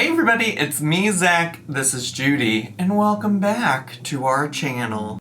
Hey everybody, it's me, Zach, this is Judy, and welcome back to our channel.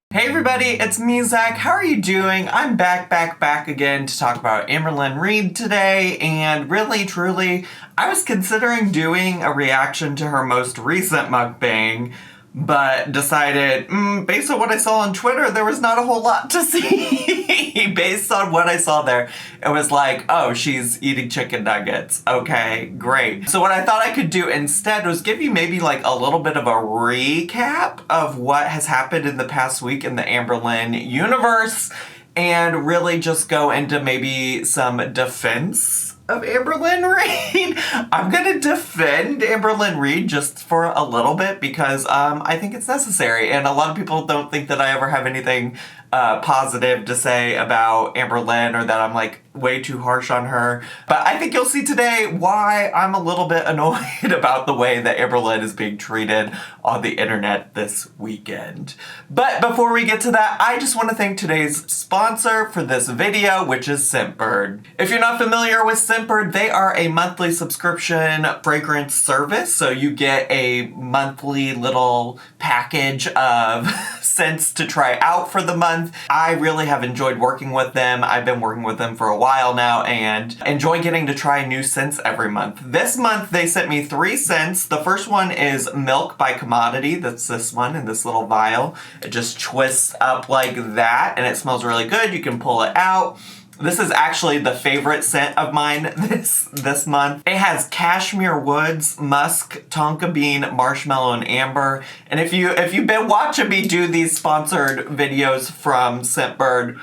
Hey everybody, it's me, Zach. How are you doing? I'm back again to talk about Amberlynn Reid today, and really, truly, I was considering doing a reaction to her most recent mukbang, but decided, based on what I saw on Twitter, there was not a whole lot to see. Based on what I saw there, it was like, oh, she's eating chicken nuggets. Okay, great. So what I thought I could do instead was give you maybe like a little bit of a recap of what has happened in the past week in the Amberlynn universe, and really just go into maybe some defense of Amberlynn Reid. I'm gonna defend Amberlynn Reid just for a little bit because I think it's necessary, and a lot of people don't think that I ever have anything positive to say about Amberlynn, or that I'm like way too harsh on her. But I think you'll see today why I'm a little bit annoyed about the way that Amberlynn is being treated on the internet this weekend. But before we get to that, I just want to thank today's sponsor for this video, which is Scentbird. If you're not familiar with Scentbird, they are a monthly subscription fragrance service. So you get a monthly little package of scents to try out for the month. I really have enjoyed working with them. I've been working with them for a while now and enjoy getting to try new scents every month. This month they sent me 3 scents. The first one is Milk by Commodity. That's this one in this little vial. It just twists up like that and it smells really good. You can pull it out. This is actually the favorite scent of mine this month. It has cashmere woods, musk, tonka bean, marshmallow, and amber. And if you've been watching me do these sponsored videos from Scentbird,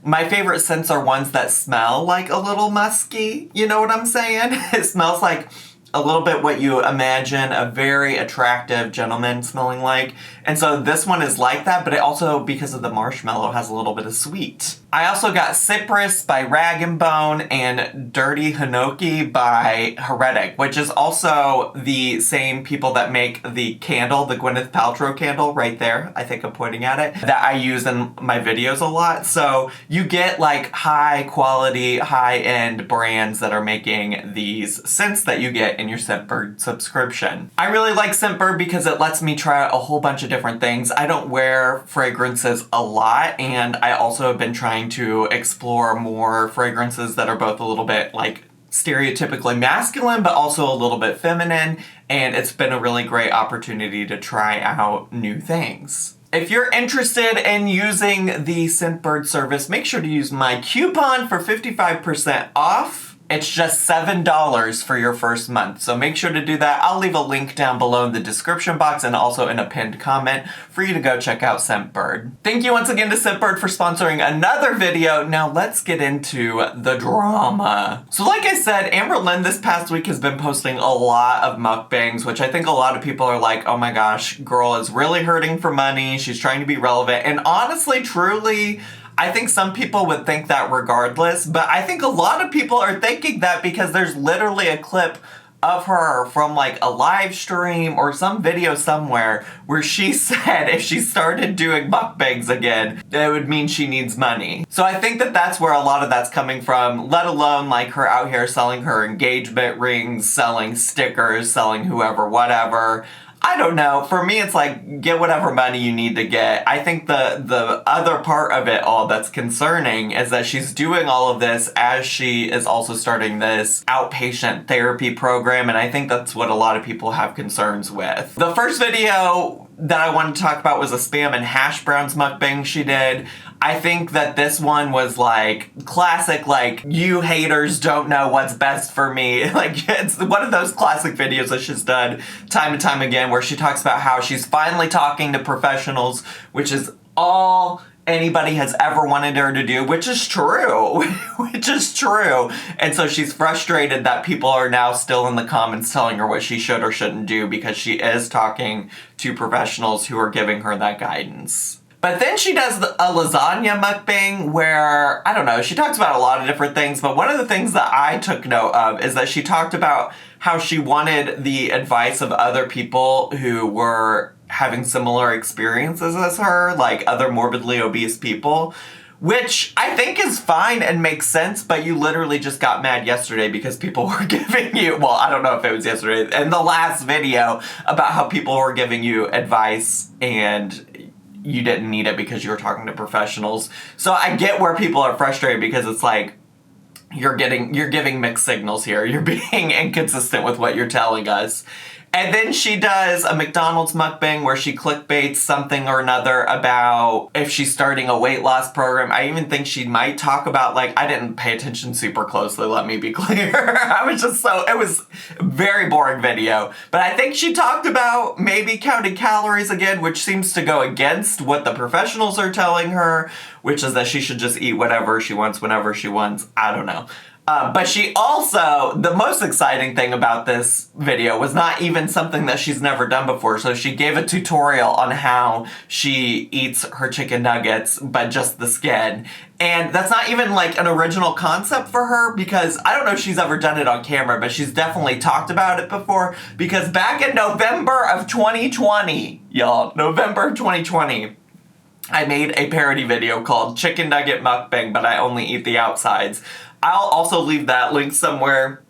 my favorite scents are ones that smell like a little musky. You know what I'm saying? It smells like a little bit what you imagine a very attractive gentleman smelling like. And so this one is like that, but it also, because of the marshmallow, has a little bit of sweet. I also got Cypress by Rag & Bone and Dirty Hinoki by Heretic, which is also the same people that make the candle, the Gwyneth Paltrow candle right there. I think I'm pointing at it, that I use in my videos a lot. So you get like high quality, high-end brands that are making these scents that you get in your Scentbird subscription. I really like Scentbird because it lets me try a whole bunch of different things. I don't wear fragrances a lot, and I also have been trying to explore more fragrances that are both a little bit like stereotypically masculine but also a little bit feminine, and it's been a really great opportunity to try out new things. If you're interested in using the Scentbird service, make sure to use my coupon for 55% off. It's just $7 for your first month, so make sure to do that. I'll leave a link down below in the description box and also in a pinned comment for you to go check out Scentbird. Thank you once again to Scentbird for sponsoring another video. Now let's get into the drama. So like I said, Amberlynn this past week has been posting a lot of mukbangs, which I think a lot of people are like, oh my gosh, girl is really hurting for money. She's trying to be relevant. And honestly, truly, I think some people would think that regardless, but I think a lot of people are thinking that because there's literally a clip of her from like a live stream or some video somewhere where she said if she started doing mukbangs again, it would mean she needs money. So I think that that's where a lot of that's coming from, let alone like her out here selling her engagement rings, selling stickers, selling whoever, whatever. I don't know. For me, it's like, get whatever money you need to get. I think the other part of it all that's concerning is that she's doing all of this as she is also starting this outpatient therapy program, and I think that's what a lot of people have concerns with. The first video that I wanted to talk about was a Spam and hash browns mukbang she did. I think that this one was like classic, like, you haters don't know what's best for me. Like, it's one of those classic videos that she's done time and time again where she talks about how she's finally talking to professionals, which is all anybody has ever wanted her to do, which is true, which is true. And so she's frustrated that people are now still in the comments telling her what she should or shouldn't do because she is talking to professionals who are giving her that guidance. But then she does a lasagna mukbang where, I don't know, she talks about a lot of different things, but one of the things that I took note of is that she talked about how she wanted the advice of other people who were having similar experiences as her, like other morbidly obese people, which I think is fine and makes sense, but you literally just got mad yesterday because people were giving you, well, I don't know if it was yesterday, in the last video about how people were giving you advice and you didn't need it because you were talking to professionals. So I get where people are frustrated because it's like, you're giving mixed signals here. You're being inconsistent with what you're telling us. And then she does a McDonald's mukbang where she clickbaits something or another about if she's starting a weight loss program. I even think she might talk about, like, I didn't pay attention super closely, let me be clear. It was a very boring video. But I think she talked about maybe counting calories again, which seems to go against what the professionals are telling her, which is that she should just eat whatever she wants, whenever she wants. I don't know. But she also, the most exciting thing about this video was not even something that she's never done before. So she gave a tutorial on how she eats her chicken nuggets, but just the skin. And that's not even like an original concept for her, because I don't know if she's ever done it on camera, but she's definitely talked about it before. Because back in November of 2020, y'all, November of 2020, I made a parody video called Chicken Nugget Mukbang, but I only eat the outsides. I'll also leave that link somewhere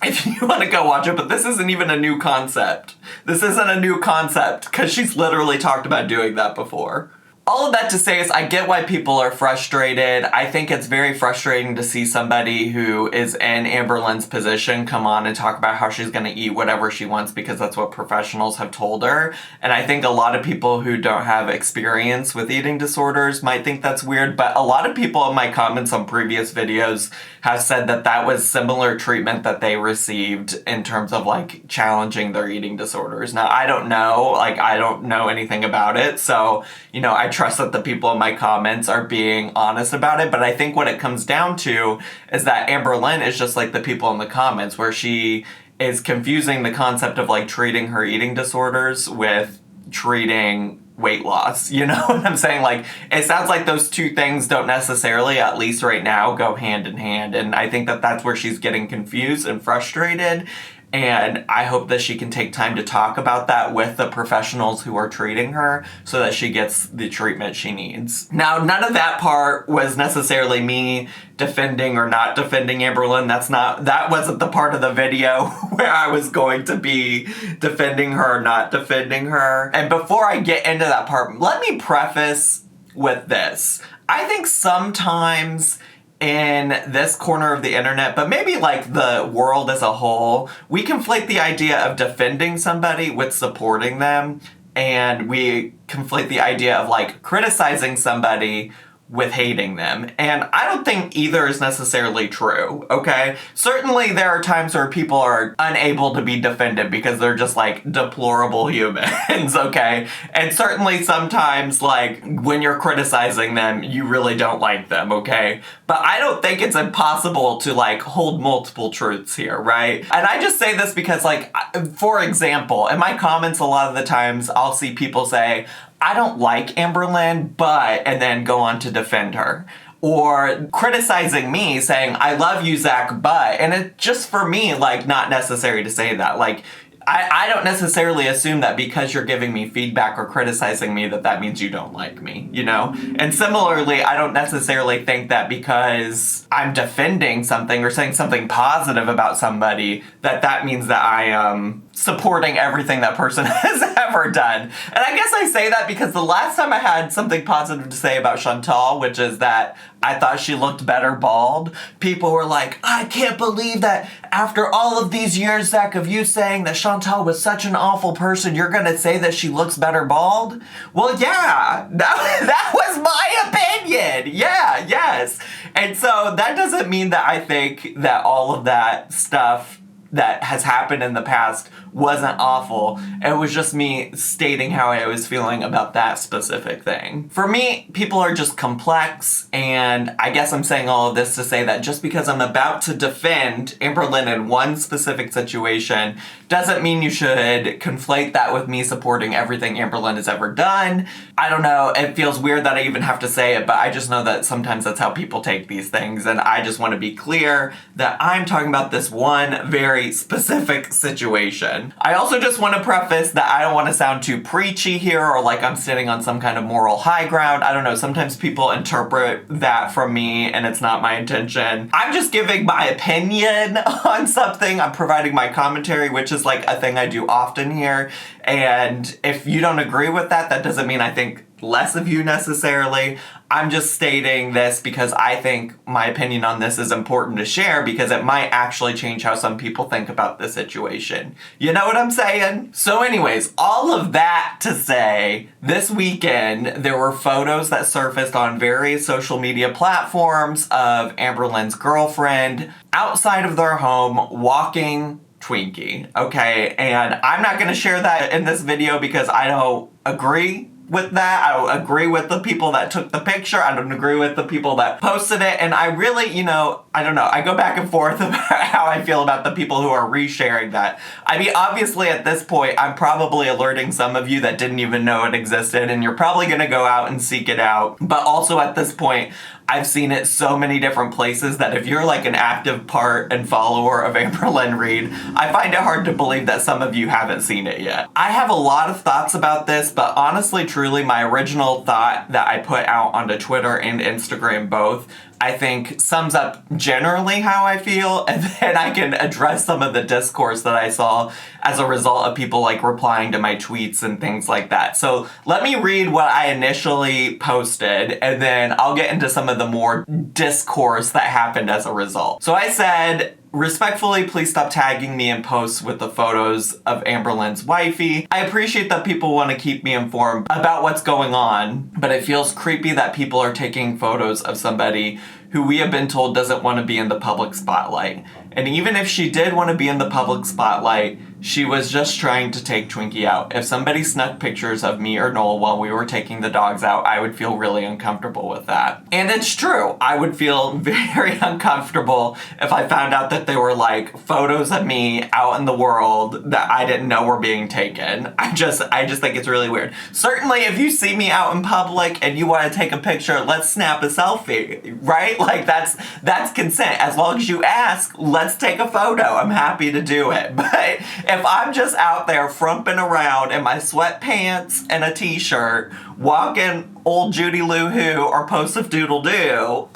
if you want to go watch it, but this isn't even a new concept. This isn't a new concept, because she's literally talked about doing that before. All of that to say is I get why people are frustrated. I think it's very frustrating to see somebody who is in Amberlynn's position come on and talk about how she's going to eat whatever she wants because that's what professionals have told her. And I think a lot of people who don't have experience with eating disorders might think that's weird, but a lot of people in my comments on previous videos have said that that was similar treatment that they received in terms of like challenging their eating disorders. Now, I don't know anything about it, so, you know, I trust that the people in my comments are being honest about it, but I think what it comes down to is that Amberlynn is just like the people in the comments, where she is confusing the concept of like treating her eating disorders with treating weight loss. You know what I'm saying? Like, it sounds like those two things don't necessarily, at least right now, go hand in hand, and I think that that's where she's getting confused and frustrated. And I hope that she can take time to talk about that with the professionals who are treating her so that she gets the treatment she needs. Now, none of that part was necessarily me defending or not defending Amberlynn. That wasn't the part of the video where I was going to be defending her or not defending her. And before I get into that part, let me preface with this. I think sometimes in this corner of the internet, but maybe like the world as a whole, we conflate the idea of defending somebody with supporting them, and we conflate the idea of like criticizing somebody with hating them. And I don't think either is necessarily true, okay? Certainly there are times where people are unable to be defended because they're just like deplorable humans, okay? And certainly sometimes like when you're criticizing them, you really don't like them, okay? But I don't think it's impossible to like hold multiple truths here, right? And I just say this because like, for example, in my comments a lot of the times I'll see people say, I don't like Amberlynn, but, and then go on to defend her. Or criticizing me, saying, I love you, Zach, but, and it just for me, like, not necessary to say that. Like, I don't necessarily assume that because you're giving me feedback or criticizing me that means you don't like me, you know? And similarly, I don't necessarily think that because I'm defending something or saying something positive about somebody that means that I am supporting everything that person has ever done. And I guess I say that because the last time I had something positive to say about Chantal, which is that I thought she looked better bald, people were like, I can't believe that after all of these years, Zach, of you saying that Chantal was such an awful person, you're gonna say that she looks better bald? Well, yeah, that was my opinion. Yeah, yes. And so that doesn't mean that I think that all of that stuff that has happened in the past wasn't awful. It was just me stating how I was feeling about that specific thing. For me, people are just complex, and I guess I'm saying all of this to say that just because I'm about to defend Amberlynn in one specific situation doesn't mean you should conflate that with me supporting everything Amberlynn has ever done. I don't know, it feels weird that I even have to say it, but I just know that sometimes that's how people take these things, and I just want to be clear that I'm talking about this one very very specific situation. I also just want to preface that I don't want to sound too preachy here or like I'm sitting on some kind of moral high ground. I don't know, sometimes people interpret that from me and it's not my intention. I'm just giving my opinion on something. I'm providing my commentary, which is like a thing I do often here. And if you don't agree with that, that doesn't mean I think less of you necessarily. I'm just stating this because I think my opinion on this is important to share because it might actually change how some people think about the situation. You know what I'm saying? So anyways, all of that to say, this weekend there were photos that surfaced on various social media platforms of Amberlynn's girlfriend outside of their home walking Twinkie, okay? And I'm not gonna share that in this video because I don't agree with that. I don't agree with the people that took the picture. I don't agree with the people that posted it. And I really, I don't know. I go back and forth about how I feel about the people who are resharing that. I mean, obviously at this point, I'm probably alerting some of you that didn't even know it existed, and you're probably gonna go out and seek it out. But also at this point, I've seen it so many different places that if you're like an active part and follower of Amberlynn Reid, I find it hard to believe that some of you haven't seen it yet. I have a lot of thoughts about this, but honestly, truly, my original thought that I put out onto Twitter and Instagram both, I think sums up generally how I feel, and then I can address some of the discourse that I saw as a result of people like replying to my tweets and things like that. So let me read what I initially posted, and then I'll get into some of the more discourse that happened as a result. So I said, respectfully, please stop tagging me in posts with the photos of Amberlynn's wifey. I appreciate that people want to keep me informed about what's going on, but it feels creepy that people are taking photos of somebody who we have been told doesn't want to be in the public spotlight. And even if she did want to be in the public spotlight, she was just trying to take Twinkie out. If somebody snuck pictures of me or Noel while we were taking the dogs out, I would feel really uncomfortable with that. And it's true. I would feel very uncomfortable if I found out that there were like photos of me out in the world that I didn't know were being taken. I just think it's really weird. Certainly if you see me out in public and you want to take a picture, let's snap a selfie, right? Like that's consent. As long as you ask, let's take a photo. I'm happy to do it. But if I'm just out there frumping around in my sweatpants and a t-shirt, walking old Judy Lou Who or Post of Doodle Doo,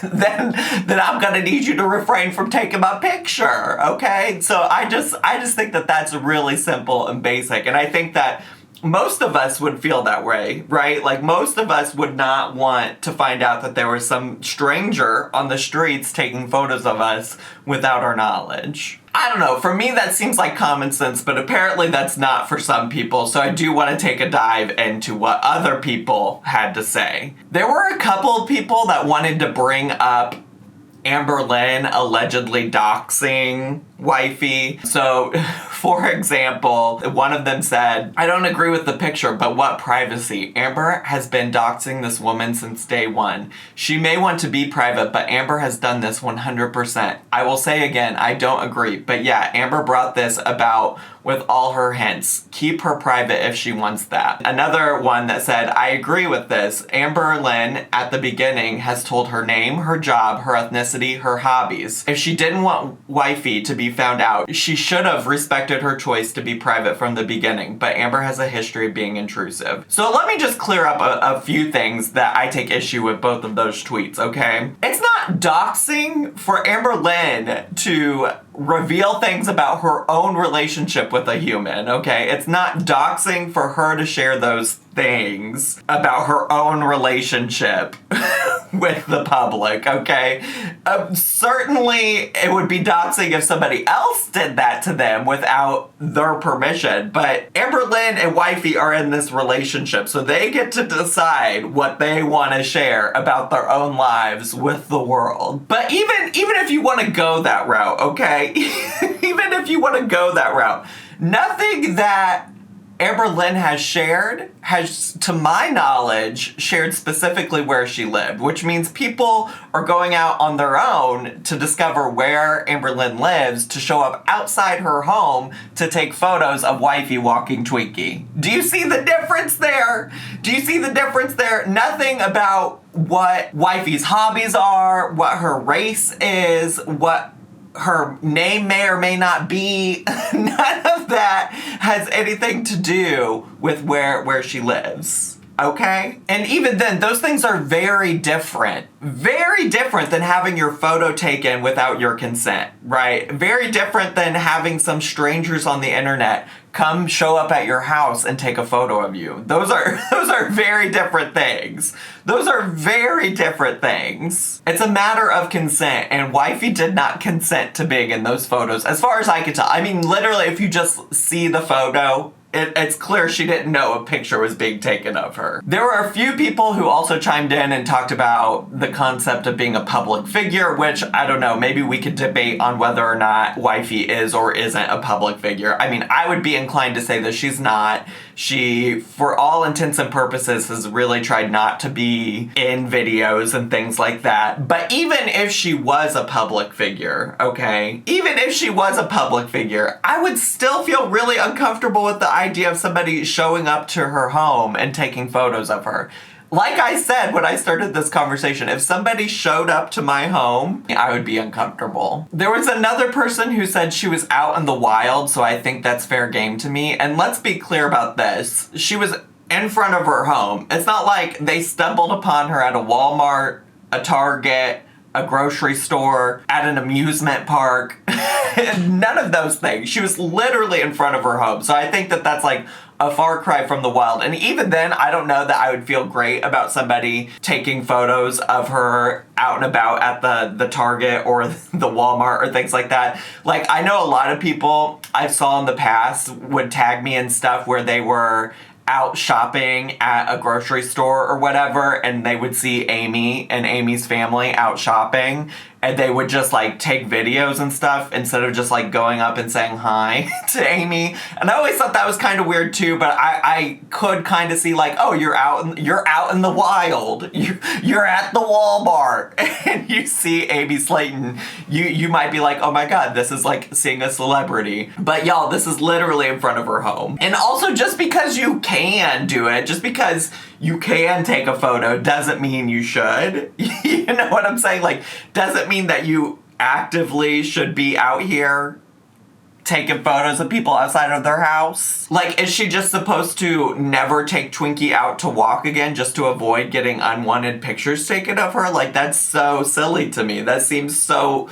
then I'm gonna need you to refrain from taking my picture, okay? So I just think that that's really simple and basic, and I think that most of us would feel that way, right? Like most of us would not want to find out that there was some stranger on the streets taking photos of us without our knowledge. I don't know, for me that seems like common sense, but apparently that's not for some people, so I do want to take a dive into what other people had to say. There were a couple of people that wanted to bring up Amberlynn allegedly doxing wifey. So, for example, one of them said, I don't agree with the picture, but what privacy? Amber has been doxing this woman since day one. She may want to be private, but Amber has done this 100%. I will say again, I don't agree. But yeah, Amber brought this about with all her hints. Keep her private if she wants that. Another one that said, I agree with this. Amberlynn, at the beginning, has told her name, her job, her ethnicity, her hobbies. If she didn't want wifey to be found out, she should have respected her choice to be private from the beginning, but Amber has a history of being intrusive. So let me just clear up a few things that I take issue with both of those tweets, okay? It's not doxing for Amberlynn to reveal things about her own relationship with a human, okay? It's not doxing for her to share those things about her own relationship with the public, okay? Certainly it would be doxing if somebody else did that to them without their permission, but Amberlynn and wifey are in this relationship, so they get to decide what they want to share about their own lives with the world. But even if you want to go that route, okay? Even if you want to go that route, nothing that Amberlynn has shared has, to my knowledge, shared specifically where she lived, which means people are going out on their own to discover where Amberlynn lives to show up outside her home to take photos of wifey walking Twinkie. Do you see the difference there? Do you see the difference there? Nothing about what wifey's hobbies are, what her race is, what her name may or may not be. None of that has anything to do with where she lives. Okay? And even then, those things are very different. Very different than having your photo taken without your consent, right? Very different than having some strangers on the internet come show up at your house and take a photo of you. Those are very different things. Those are very different things. It's a matter of consent, and wifey did not consent to being in those photos, as far as I could tell. I mean, literally, if you just see the photo, it's clear she didn't know a picture was being taken of her. There were a few people who also chimed in and talked about the concept of being a public figure, which, I don't know, maybe we could debate on whether or not wifey is or isn't a public figure. I mean, I would be inclined to say that she's not. She, for all intents and purposes, has really tried not to be in videos and things like that. But even if she was a public figure, okay? Even if she was a public figure, I would still feel really uncomfortable with the idea of somebody showing up to her home and taking photos of her. Like I said when I started this conversation, if somebody showed up to my home, I would be uncomfortable. There was another person who said she was out in the wild, so I think that's fair game to me. And let's be clear about this. She was in front of her home. It's not like they stumbled upon her at a Walmart, a Target, a grocery store, at an amusement park. None of those things. She was literally in front of her home. So I think that that's like a far cry from the wild. And even then, I don't know that I would feel great about somebody taking photos of her out and about at the Target or the Walmart or things like that. Like, I know a lot of people I saw in the past would tag me in stuff where they were out shopping at a grocery store or whatever, and they would see Amy and Amy's family out shopping, and they would just like take videos and stuff instead of just like going up and saying hi to Amy. And I always thought that was kind of weird too, but I could kind of see like, oh, you're out in the wild. You're at the Walmart and you see Amy Slayton. You might be like, oh my God, this is like seeing a celebrity. But y'all, this is literally in front of her home. And also, just because you can do it, just because you can take a photo doesn't mean you should. You know what I'm saying? Like, doesn't mean that you actively should be out here taking photos of people outside of their house. Like, is she just supposed to never take Twinkie out to walk again just to avoid getting unwanted pictures taken of her? Like, that's so silly to me. That seems so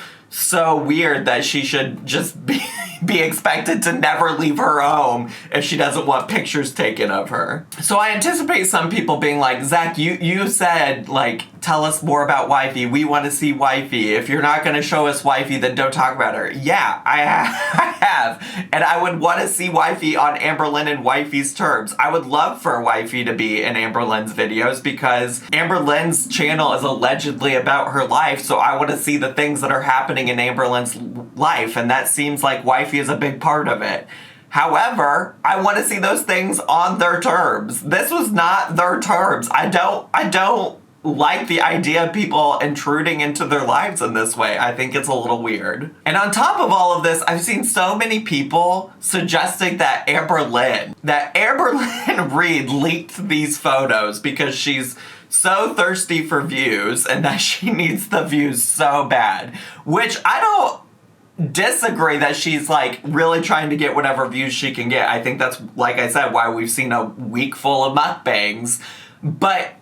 weird that she should just be expected to never leave her home if she doesn't want pictures taken of her. So I anticipate some people being like, Zach, you said, like, tell us more about wifey. We want to see wifey. If you're not going to show us wifey, then don't talk about her. Yeah, I have. And I would want to see wifey on Amberlynn and wifey's terms. I would love for wifey to be in Amberlynn's videos because Amberlynn's channel is allegedly about her life, so I want to see the things that are happening in Amberlynn's life, and that seems like wifey is a big part of it. However, I want to see those things on their terms. This was not their terms. I don't like the idea of people intruding into their lives in this way. I think it's a little weird. And on top of all of this, I've seen so many people suggesting that Amberlynn Reid leaked these photos because she's so thirsty for views and that she needs the views so bad. Which I don't disagree that she's like really trying to get whatever views she can get. I think that's, like I said, why we've seen a week full of mukbangs. But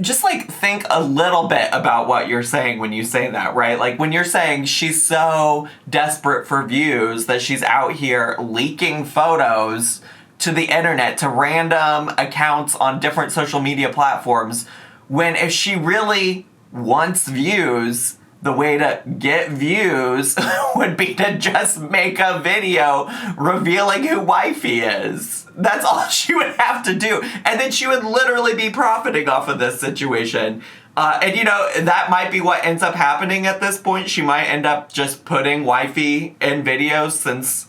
just like think a little bit about what you're saying when you say that, right? Like when you're saying she's so desperate for views that she's out here leaking photos to the internet, to random accounts on different social media platforms, when if she really wants views, the way to get views would be to just make a video revealing who wifey is. That's all she would have to do. And then she would literally be profiting off of this situation. And you know, that might be what ends up happening at this point. She might end up just putting wifey in videos since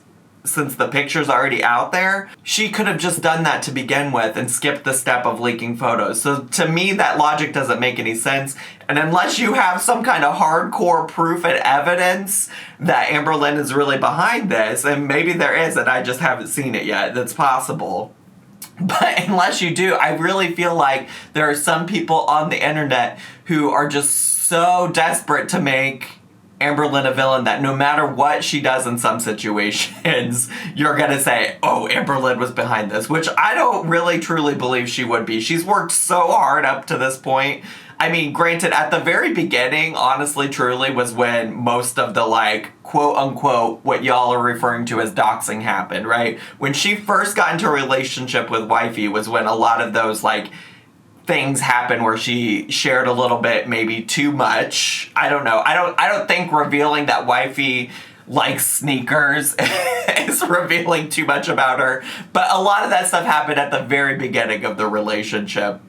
the picture's already out there. She could have just done that to begin with and skipped the step of leaking photos. So to me, that logic doesn't make any sense. And unless you have some kind of hardcore proof and evidence that Amberlynn is really behind this, and maybe there is and I just haven't seen it yet, that's possible. But unless you do, I really feel like there are some people on the internet who are just so desperate to make Amberlynn a villain that no matter what she does in some situations, you're gonna say, oh, Amberlynn was behind this, which I don't really truly believe she would be. She's worked so hard up to this point. I mean, granted, at the very beginning, honestly, truly, was when most of the, like, quote-unquote, what y'all are referring to as doxing happened, right? When she first got into a relationship with Wifey was when a lot of those, like, things happened where she shared a little bit, maybe too much. I don't know. I don't think revealing that Wifey likes sneakers is revealing too much about her. But a lot of that stuff happened at the very beginning of the relationship.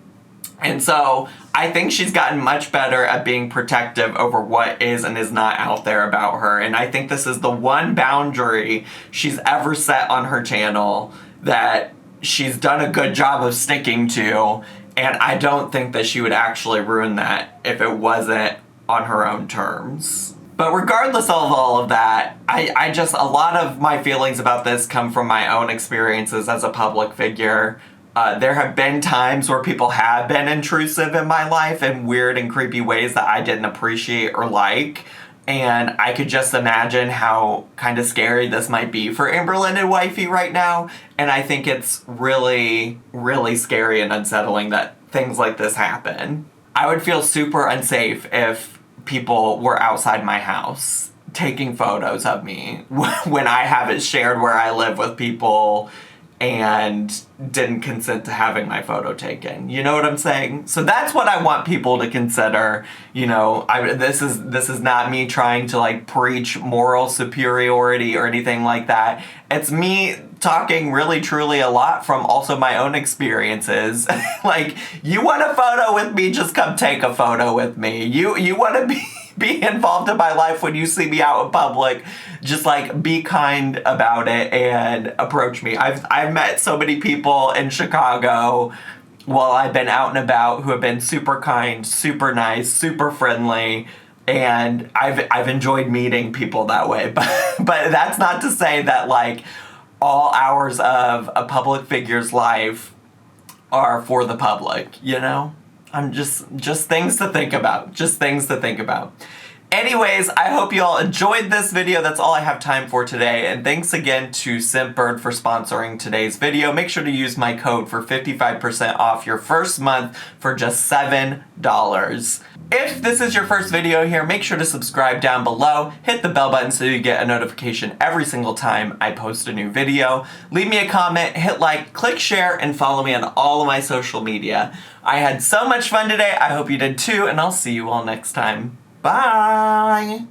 And so I think she's gotten much better at being protective over what is and is not out there about her. And I think this is the one boundary she's ever set on her channel that she's done a good job of sticking to. And I don't think that she would actually ruin that if it wasn't on her own terms. But regardless of all of that, I just, a lot of my feelings about this come from my own experiences as a public figure. There have been times where people have been intrusive in my life in weird and creepy ways that I didn't appreciate or like. And I could just imagine how kind of scary this might be for Amberlynn and Wifey right now. And I think it's really, really scary and unsettling that things like this happen. I would feel super unsafe if people were outside my house taking photos of me when I haven't shared where I live with people and didn't consent to having my photo taken. You know what I'm saying? So that's what I want people to consider. You know, this is not me trying to like preach moral superiority or anything like that. It's me talking really truly a lot from also my own experiences. Like, you want a photo with me, just come take a photo with me. You want to be involved in my life when you see me out in public, just like be kind about it and approach me. I've met so many people in Chicago while I've been out and about who have been super kind, super nice, super friendly, and I've enjoyed meeting people that way. But that's not to say that like all hours of a public figure's life are for the public, you know? I'm just things to think about. Just things to think about. Anyways, I hope you all enjoyed this video. That's all I have time for today. And thanks again to Scentbird for sponsoring today's video. Make sure to use my code for 55% off your first month for just $7. If this is your first video here, make sure to subscribe down below. Hit the bell button so you get a notification every single time I post a new video. Leave me a comment, hit like, click share, and follow me on all of my social media. I had so much fun today. I hope you did too, and I'll see you all next time. Bye!